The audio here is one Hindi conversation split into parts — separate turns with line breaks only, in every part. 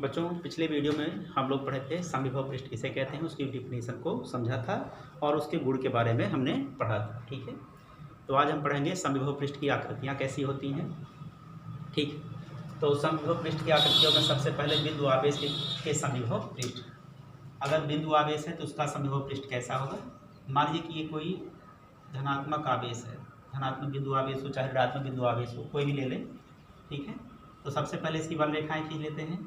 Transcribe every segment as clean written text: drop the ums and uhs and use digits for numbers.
बच्चों, पिछले वीडियो में हम लोग पढ़े थे समविभव पृष्ठ किसे कहते हैं, उसकी डिफिनीशन को समझा था और उसके गुण के बारे में हमने पढ़ा था। ठीक है, तो आज हम पढ़ेंगे समविभव पृष्ठ की आकृतियाँ कैसी होती हैं। ठीक, तो समविभव पृष्ठ की आकृतियों में सबसे पहले बिंदु आवेश के समविभव पृष्ठ। अगर बिंदु आवेश है तो उसका समविभव पृष्ठ कैसा होगा। मान लीजिए कि ये कोई धनात्मक आवेश है, धनात्मक बिंदु आवेश हो चाहे ऋणात्मक बिंदु आवेश हो, कोई भी ले लें। ठीक है, तो सबसे पहले इसकी बल रेखाएं खींच लेते हैं।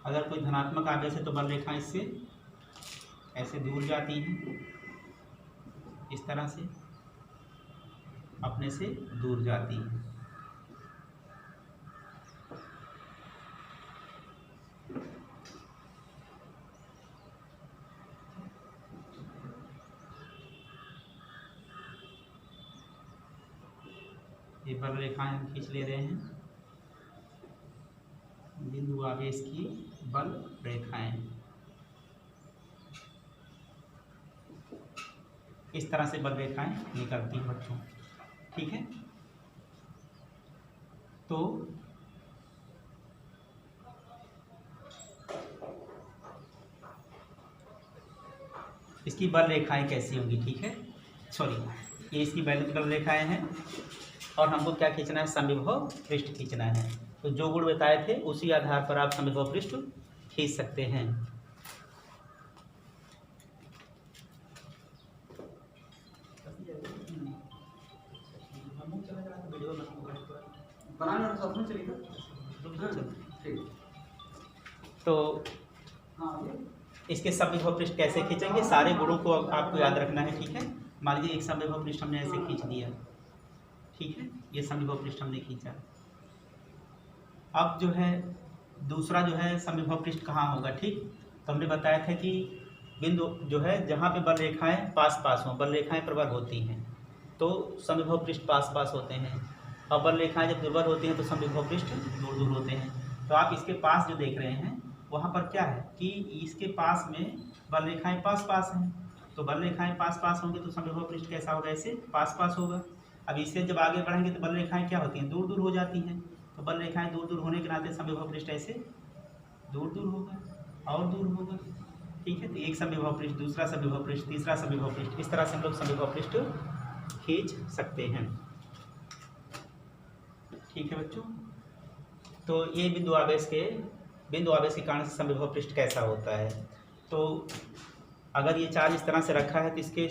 अगर कोई धनात्मक आवेश है तो बल रेखाएं इससे ऐसे दूर जाती हैं, इस तरह से अपने से दूर जाती हैं। ये बल रेखाएं हम खींच ले रहे हैं, बिंदु आवेश की बल रेखाएं इस तरह से बल रेखाएं निकलती हैं बच्चों। ठीक है, तो इसकी बल रेखाएं कैसी होंगी। ठीक है, सॉरी, ये इसकी बल रेखाएं हैं और हमको क्या खींचना है, समविभव पृष्ठ खींचना है। तो जो गुण बताए थे उसी आधार पर आप समविभव पृष्ठ खींच सकते हैं। तो इसके समविभव पृष्ठ कैसे खींचेंगे, सारे गुणों को आपको याद रखना है। ठीक है, मान लीजिए एक समविभव पृष्ठ हमने ऐसे खींच दिया। ठीक है, ये समविभव पृष्ठ हमने खींचा। अब जो है दूसरा जो है समविभव पृष्ठ कहाँ होगा। ठीक, तो हमने बताया था कि बिंदु जो है जहाँ पे बल रेखाएं पास पास हों, बल रेखाएं प्रबल होती हैं तो समविभव पृष्ठ पास पास होते हैं, और बल रेखाएं जब दुर्बल होती हैं तो समविभव पृष्ठ दूर दूर होते हैं। तो आप इसके पास जो देख रहे हैं वहाँ पर क्या है कि इसके पास में बल रेखाएं पास पास हैं, तो बल रेखाएं पास पास होंगी तो समविभव पृष्ठ कैसा होगा, ऐसे पास पास होगा। अब इससे जब आगे बढ़ेंगे तो बल रेखाएं क्या होती हैं, दूर दूर हो जाती हैं। तो बल रेखाएं दूर दूर होने के नाते समविभव पृष्ठ ऐसे दूर दूर होगा और दूर होगा। ठीक है, तो एक समविभव पृष्ठ, दूसरा समविभव पृष्ठ, तीसरा समविभव पृष्ठ, इस तरह से हम लोग समविभव पृष्ठ खींच सकते हैं। ठीक है बच्चों, तो ये बिंदु आवेश के कारण से समविभव पृष्ठ कैसा होता है। तो अगर ये चार्ज इस तरह से रखा है तो इसके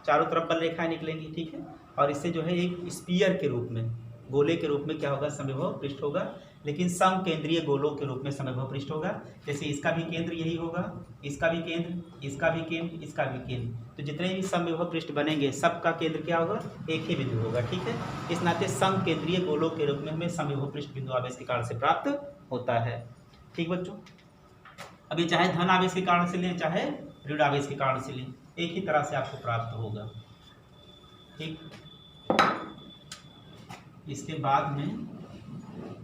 चारों तरफ बल रेखाएं निकलेंगी। ठीक है, और इससे जो है एक स्पीयर के रूप में, गोले के रूप में क्या होगा, समविभव पृष्ठ होगा, लेकिन समकेंद्रीय गोलों के रूप में समविभव पृष्ठ होगा। जैसे इसका भी केंद्र यही होगा, इसका भी केंद्र, इसका भी केंद्र, इसका भी केंद्र, तो जितने भी समविभव पृष्ठ बनेंगे सबका केंद्र क्या होगा, एक ही बिंदु होगा। ठीक है, इस नाते समकेंद्रीय गोलों के रूप में हमें समविभव पृष्ठ बिंदु आवेश के कारण से प्राप्त होता है। ठीक बच्चों, अभी चाहे धन आवेश के कारण से लें चाहे ऋण आवेश के कारण से लें, एक ही तरह से आपको प्राप्त होगा। ठीक, इसके बाद में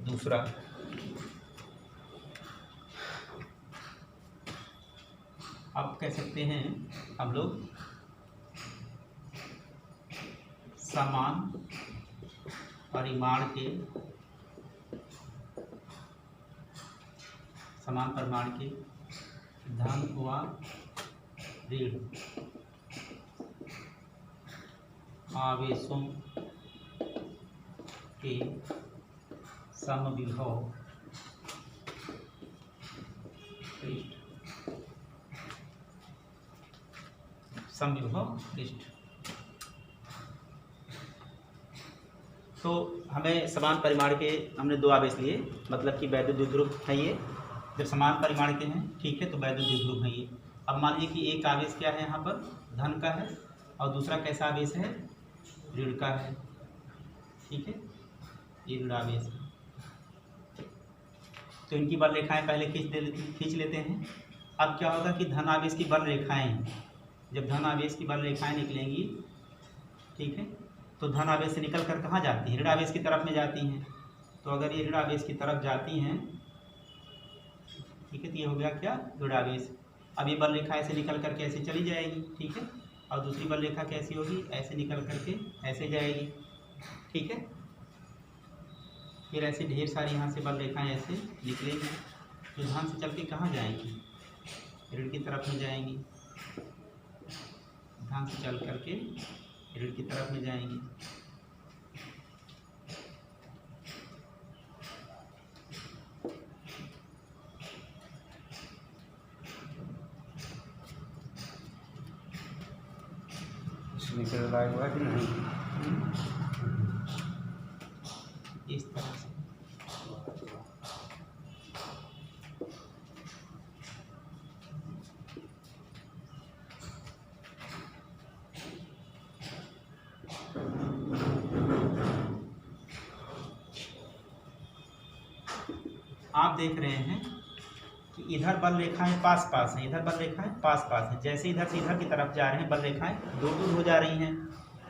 दूसरा, आप कह सकते हैं हम लोग समान परिमाण के धन व ऋण आवेशों के समविभव पृष्ठ। तो हमें समान परिमाण के, हमने दो आवेश लिए, मतलब कि वैद्युत द्विध्रुव है ये, जब समान परिमाण के हैं। ठीक है, तो वैद्युत द्विध्रुव है ये। अब मान लीजिए कि एक आवेश क्या है, यहाँ पर धन का है और दूसरा कैसा आवेश है, ऋण का है। ठीक है, ये ऋण आवेश है, तो इनकी बल रेखाएं पहले खींच लेते हैं। अब क्या होगा कि धन आवेश की बल रेखाएं, जब धन आवेश की बल रेखाएं निकलेंगी, ठीक है, तो धन आवेश से निकल कर कहाँ जाती है, ऋण आवेश की तरफ में जाती हैं। तो अगर ये ऋण आवेश की तरफ जाती हैं, ठीक है, तो ये हो गया क्या, ऋण आवेश। अब ये बल रेखा ऐसे निकल करके ऐसे चली जाएगी। ठीक है, और दूसरी बल रेखा कैसी होगी, ऐसे निकल करके ऐसे जाएगी। ठीक है, फिर ऐसे ढेर सारी यहाँ से बल रेखाएं ऐसे निकलेंगी। तो धन से चल के कहाँ जाएंगी, ऋण की तरफ में जाएंगी, धन से चल करके ऋण की तरफ में जाएंगी।
लायक हुआ कि नहीं?
इस तरह से आप देख रहे हैं कि इधर बल रेखाएं पास पास हैं, इधर बल रेखाएं पास पास हैं। जैसे इधर से इधर की तरफ जा रहे हैं बल रेखाएं दूर दूर हो जा रही हैं,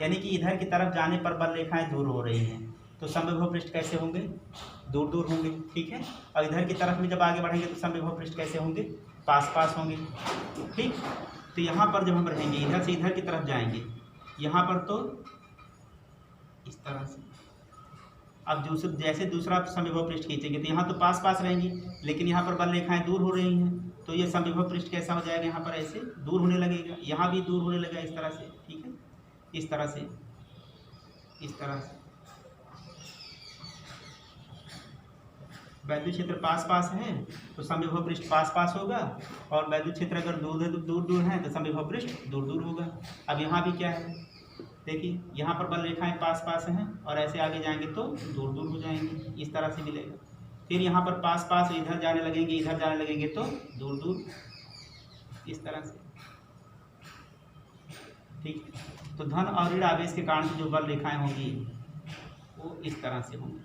यानी कि इधर की तरफ जाने पर बल रेखाएं दूर हो रही हैं। तो समविभव पृष्ठ कैसे होंगे, दूर दूर होंगे, ठीक है। और इधर की तरफ में जब आगे बढ़ेंगे तो समविभव पृष्ठ कैसे होंगे, पास पास होंगे, ठीक। तो यहाँ पर जब हम रहेंगे इधर से इधर की तरफ जाएंगे, यहाँ पर तो इस तरह से। अब जैसे दूसरा समविभव पृष्ठ खींचेंगे तो यहाँ तो पास पास रहेंगी, लेकिन यहाँ पर बल रेखाएं दूर हो रही हैं, तो ये समविभव पृष्ठ कैसा हो जाएगा, यहाँ पर ऐसे दूर होने लगेगा, यहाँ भी दूर होने लगेगा, इस तरह से, ठीक है। इस तरह से, इस तरह से वैद्युत क्षेत्र पास पास है तो समविभव पृष्ठ पास पास होगा, और वैद्युत क्षेत्र अगर दूर है तो दूर दूर है तो समविभव पृष्ठ दूर दूर होगा। अब यहाँ भी क्या है, देखिए यहाँ पर बल रेखाएं पास पास हैं और ऐसे आगे जाएंगे तो दूर दूर हो जाएंगे, इस तरह से मिलेगा। फिर यहाँ पर पास पास इधर जाने लगेंगे, इधर जाने लगेंगे तो दूर दूर, इस तरह से, ठीक। तो धन और ऋण आवेश के कारण जो बल रेखाएं होंगी वो इस तरह से होंगी,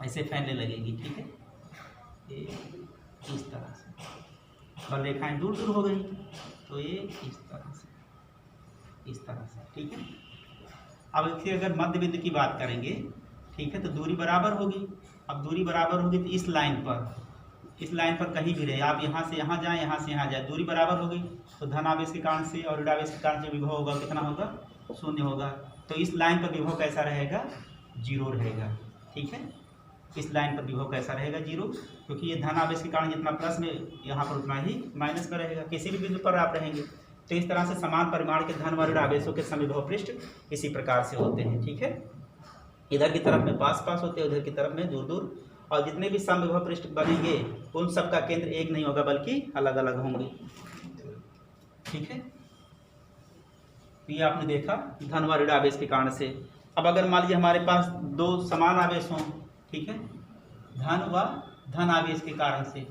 ऐसे फैलने लगेंगी, ठीक है। ये इस तरह से बल रेखाएं दूर दूर हो गई, तो ये इस तरह से, इस तरह से, ठीक है। अब इसकी अगर मध्य बिंदु की बात करेंगे, ठीक है, तो दूरी बराबर होगी। अब दूरी बराबर होगी तो इस लाइन पर कहीं भी रहे, आप यहाँ से यहाँ जाएं, यहाँ से यहाँ जाए, दूरी बराबर होगी, तो धन आवेश के कारण से और ऋण आवेश के कारण से विभव होगा, कितना होगा, 0 होगा। तो इस लाइन पर विभव कैसा रहेगा, 0 रहेगा, ठीक है। इस लाइन पर विभव कैसा रहेगा, 0, क्योंकि ये धन आवेश के कारण जितना प्लस में यहाँ पर उतना ही माइनस में रहेगा, किसी भी बिंदु पर आप रहेंगे। तो इस तरह से समान परिमाण के धन व ऋण आवेशों के समविभव पृष्ठ इसी प्रकार से होते हैं, ठीक है। इधर की तरफ में पास पास होते हैं, उधर की तरफ में दूर दूर, और जितने भी समविभव पृष्ठ बनेंगे उन सब का केंद्र एक नहीं होगा बल्कि अलग अलग होंगे, ठीक है। ये आपने देखा धन व ऋण आवेश के कारण से। अब अगर मान लीजिए हमारे पास दो समान आवेश हों, ठीक है, धन व धन आवेश के कारण से,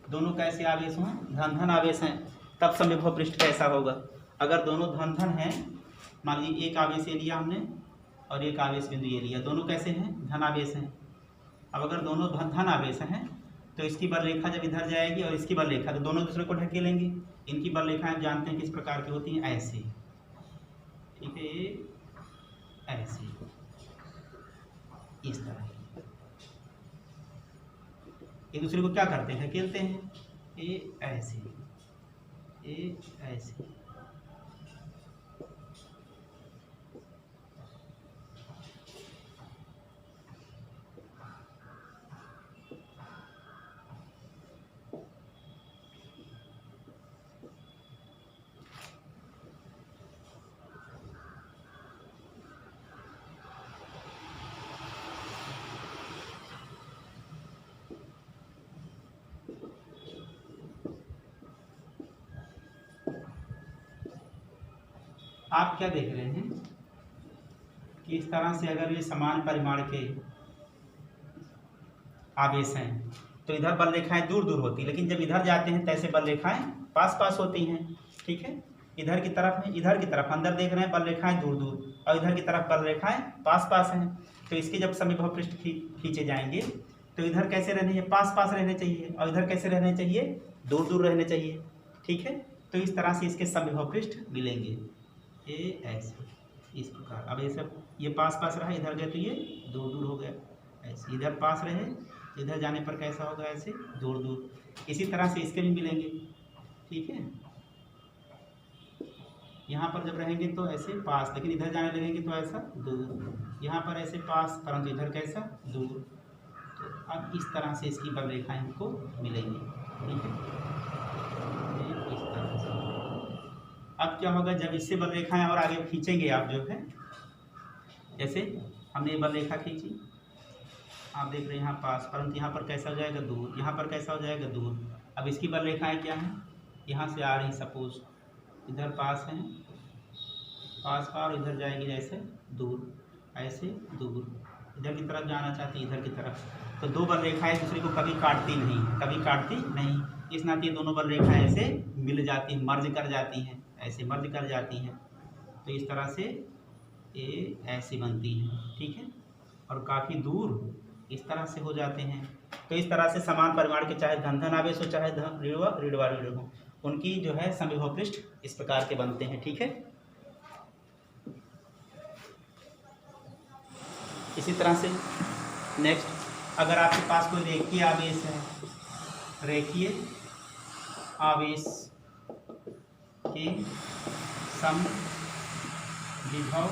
दोनों कैसे आवेश हों, धन धन आवेश हैं, तब समविभव पृष्ठ कैसा होगा। अगर दोनों धन धन हैं, मान लीजिए एक आवेश ये लिया हमने और एक आवेश बिंदु ये लिया, दोनों कैसे हैं, धन आवेश हैं। अब अगर दोनों धन धन आवेश हैं तो इसकी बल रेखा जब इधर जाएगी और इसकी बल रेखा, तो दोनों दूसरे को ढके लेंगे। इनकी बल रेखाएं जानते हैं किस प्रकार की होती हैं, ऐसे, ठीक है, ऐसे, इस तरह एक दूसरे को क्या करते हैं, ढकेलते हैं, ये ऐसे, ये ऐसे। आप क्या देख रहे हैं कि इस तरह से अगर ये समान परिमाण के आवेश हैं तो इधर बल रेखाएं दूर दूर होती हैं, लेकिन जब इधर जाते हैं तैसे बल रेखाएं पास पास होती हैं, ठीक है। इधर की तरफ अंदर देख रहे हैं बल रेखाएं दूर दूर, और इधर की तरफ बल रेखाएं पास पास हैं। तो इसके जब समविभव पृष्ठ खींचे जाएंगे तो इधर कैसे रहने चाहिए, पास पास रहने चाहिए, और इधर कैसे रहने चाहिए, दूर दूर रहने चाहिए, ठीक है। तो इस तरह से इसके समविभव पृष्ठ मिलेंगे, ये ऐसे, इस प्रकार। अब ये सब ये पास पास रहा, इधर गए तो ये दूर दूर हो गया, ऐसे। इधर पास रहे, इधर जाने पर कैसा होगा, ऐसे दूर दूर। इसी तरह से इसके भी मिलेंगे, ठीक है। यहाँ पर जब रहेंगे तो ऐसे पास, लेकिन इधर जाने लगेंगे तो ऐसा दूर। यहाँ पर ऐसे पास, परंतु इधर कैसा, दूर। तो अब इस तरह से इसकी बल रेखाएं हमको मिलेंगी, ठीक है। इस तरह से अब क्या होगा, जब इससे बल रेखाएं और आगे खींचेंगे आप जो है, जैसे हमने ये बल रेखा खींची, आप देख रहे हैं यहाँ पास, परंतु यहाँ पर कैसा हो जाएगा दूर, यहाँ पर कैसा हो जाएगा दूर। अब इसकी बल रेखाएं क्या हैं, यहाँ से आ रही, सपोज इधर पास हैं, पास का, और इधर जाएगी जैसे दूर, ऐसे दूर, इधर की तरफ जाना चाहती है, इधर की तरफ। तो दो बल रेखाएं दूसरे को कभी काटती नहीं, कभी काटती नहीं, इस नाते दोनों बल रेखाएं ऐसे मिल जाती हैं, मर्ज कर जाती हैं, ऐसे मर्ज कर जाती हैं। तो इस तरह से ये ऐसी बनती हैं, ठीक है, और काफ़ी दूर इस तरह से हो जाते हैं। तो इस तरह से समान परिमाण के चाहे धन धन आवेश हो, चाहे धन ऋणवा ऋणवा ऋण हो, उनकी जो है समविभव पृष्ठ इस प्रकार के बनते हैं, ठीक है। इसी तरह से नेक्स्ट, अगर आपके पास कोई रेखीय आवेश है, रेखीय आवेश के समविभव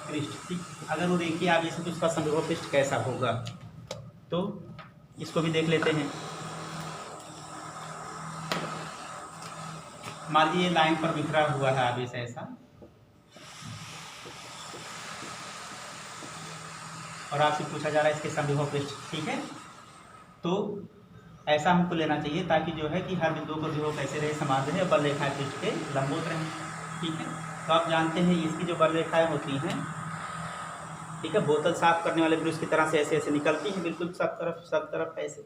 पृष्ठ, ठीक, अगर वो रेखीय आवेश है तो उसका समविभव पृष्ठ कैसा होगा, तो इसको भी देख लेते हैं। मान लीजिए लाइन पर बिखरा हुआ है आवेश ऐसा, और आपसे पूछा जा रहा है इसके समविभव पृष्ठ, ठीक है। तो ऐसा हमको लेना चाहिए ताकि जो है कि हर बिंदु को विभव कैसे रहे, समान रहे, और बल रेखाएं पृष्ठ के लंबवत रहें, ठीक है। तो आप जानते हैं इसकी जो बल रेखाएं होती हैं, ठीक है, बोतल साफ करने वाले ब्रश की तरह से ऐसे ऐसे निकलती हैं, बिल्कुल सब तरफ ऐसे,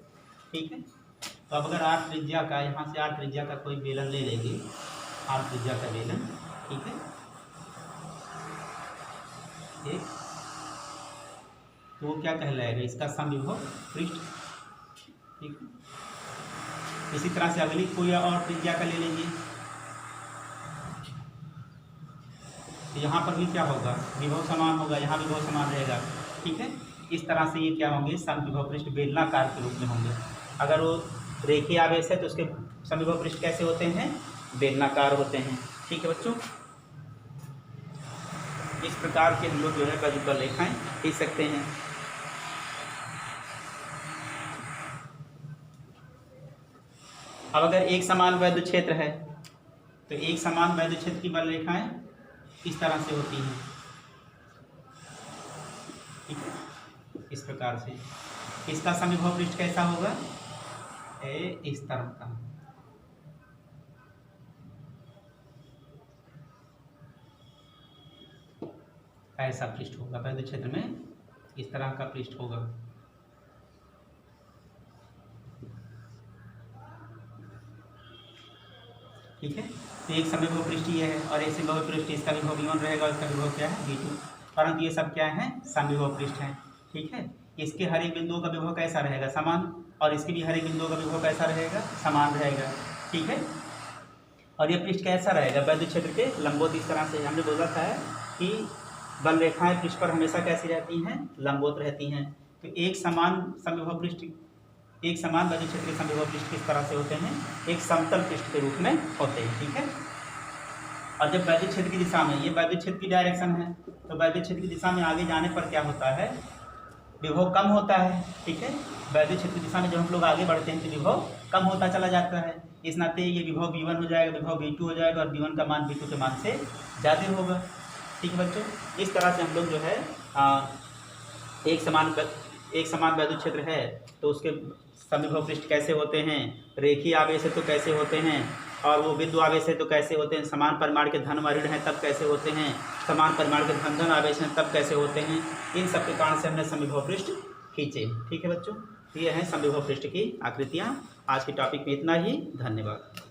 ठीक है। तो अब अगर 8 त्रिज्या का, यहाँ से 8 त्रिज्या का कोई बेलन ले लेंगे, 8 त्रिज्या का बेलन, ठीक है, एक, तो वो क्या कहलाएगा, इसका समविभव पृष्ठ, ठीक है। इसी तरह से अगली कोई और त्रिज्या का ले लेंगे, तो यहाँ पर भी क्या होगा, विभव समान होगा, यहाँ विभव समान रहेगा, ठीक है। इस तरह से ये क्या होंगे, समविभव पृष्ठ बेलनाकार के रूप में होंगे। अगर वो रेखीय आवेश है तो उसके समविभव पृष्ठ कैसे होते हैं, बेलनाकार होते हैं, ठीक है बच्चों। इस प्रकार के हम लोग जो है बल रेखाएं खींच सकते हैं। अब अगर एक समान वैद्युत क्षेत्र है तो एक समान वैद्युत क्षेत्र की बल रेखाएं इस तरह से होती हैं, ठीक है, इस प्रकार से। इसका समविभव पृष्ठ कैसा होगा, इस तरह का, ऐसा पृष्ठ होगा वैद्युत क्षेत्र में, इस तरह का पृष्ठ होगा, ठीक है। तो एक समविभव पृष्ठ ये है, और एक समविभव पृष्ठ, इसका विभव v1 रहेगा, इसका विभव क्या है, v2, परंतु ये सब क्या है, समविभव पृष्ठ है, ठीक है। इसके हर एक बिंदुओं का विभव कैसा रहेगा, समान, और इसके भी हर एक बिंदुओं का विभव कैसा रहेगा, समान रहेगा, ठीक है। और ये पृष्ठ कैसा रहेगा, वैद्युत क्षेत्र के लंबवत। इस तरह से हमने बोला था कि बल रेखाएं पृष्ठ पर हमेशा कैसी रहती हैं, लंबवत रहती हैं। तो एक समान समविभव पृष्ठ, एक समान वैद्युत क्षेत्र के समविभव पृष्ठ किस तरह से होते हैं, एक समतल पृष्ठ के रूप में होते हैं, ठीक है। और जब वैद्युत क्षेत्र की दिशा में, ये वैद्युत क्षेत्र की डायरेक्शन है, तो वैद्युत क्षेत्र की दिशा में आगे जाने पर क्या होता है, विभव कम होता है, ठीक है। वैद्युत क्षेत्र की दिशा में जब हम लोग आगे बढ़ते हैं तो विभव कम होता चला जाता है, इस नाते ये विभव v1 हो जाएगा, विभव v2 हो जाएगा, और v1 का मान v2 के मान से ज़्यादा होगा, ठीक है बच्चों। इस तरह से हम लोग जो है एक समान वैद्युत क्षेत्र है तो उसके समविभव पृष्ठ कैसे होते हैं, रेखीय आवेश है तो कैसे होते हैं, और वो बिंदु आवेश है तो कैसे होते हैं, समान परिमाण के धन व ऋण हैं तब कैसे होते हैं, समान परिमाण के धन धन आवेश हैं तब कैसे होते हैं। इन सब के कारण से हमने समविभव पृष्ठ खींचे, ठीक है बच्चों। ये हैं समविभव पृष्ठ की आकृतियाँ। आज के टॉपिक में इतना ही, धन्यवाद।